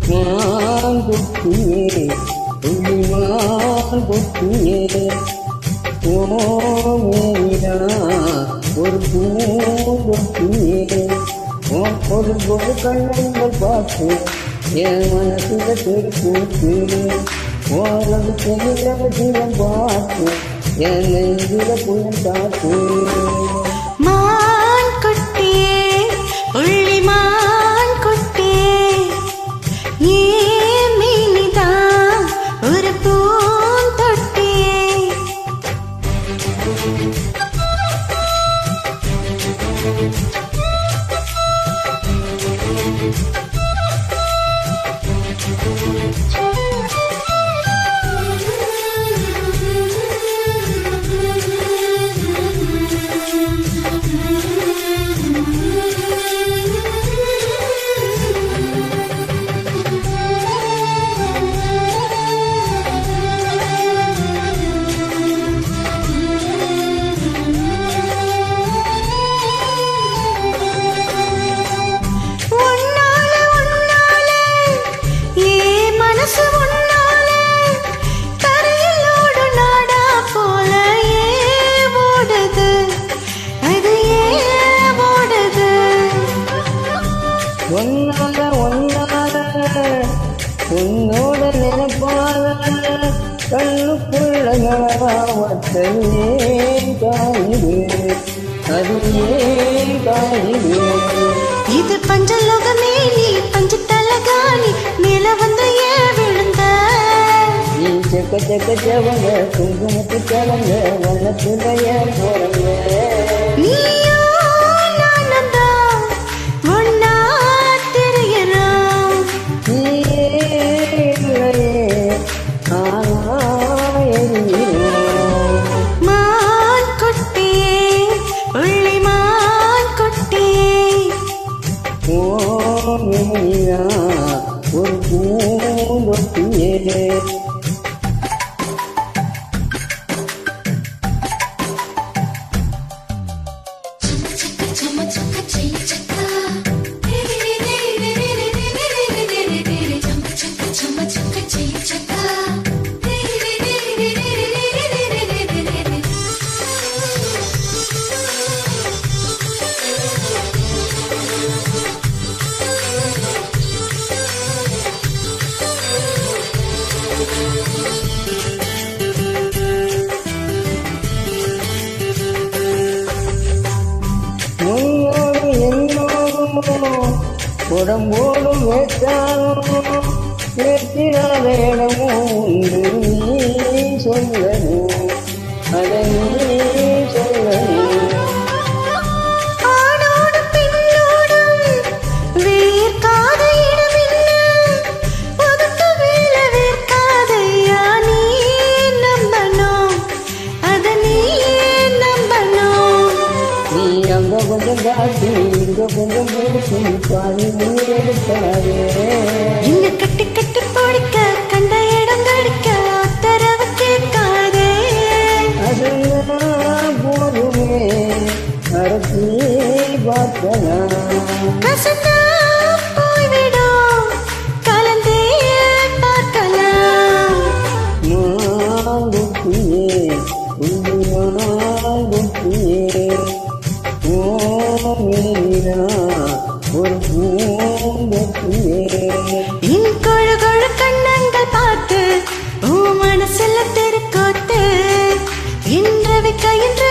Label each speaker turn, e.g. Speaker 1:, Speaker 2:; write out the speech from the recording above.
Speaker 1: மாங்குட்டியே புள்ளி மாங்குட்டியே ஓமேடா ஒரு பூங்குட்டியே ஒரு ஒரு கண்ணங்கள் பார்த்து என் மனசுல திருக்கூத்து ஓரளவு செல்ல ஜீவன் பார்த்து என் நெஞ்சில புயல் காத்து ஒன்னால ஒன்னால உன்னோட நினைப்பால கண்ணுக்குள்ள நலவாவத்தையே காயுது அது ஏன் காயுது
Speaker 2: இது பஞ்சலோகமே நீ பஞ்ச தலகாணி மேல வந்து ஏன் விழுந்த
Speaker 1: நீ செக்க செக்க செவங்க குங்குமத்து கிழங்க வண்ணத்துடைய போறங்க ஒரு பூந்தொட்டியே உடம்போடும் வேட்டாலும் வேட்டினாத இடமும் உண்டு நீ சொல்லணும் அதை நீ சொல்லணும் கொஞ்சம் காட்டி இங்க கொஞ்சம் பிடிச்சி பாதி நீர் எடுத்தாரே
Speaker 2: இங்க கட்டி கட்டி பிடிக்க கண்ட இடம் கடிக்க உத்தரவு கேட்காதே
Speaker 1: அதெல்லாம் போதுமே அரசி பார்க்கலாம்
Speaker 2: கசந்தா போய்விடும் கலந்தே பார்க்கலாம்
Speaker 1: மாங்குட்டியே புள்ளி மாங்குட்டியே ஒரு பூந்தொட்டியே
Speaker 2: கொழு கொழு கண்ணங்கள் பார்த்து மனசுல தெருக்கோத்து இன்றவை கையின்ற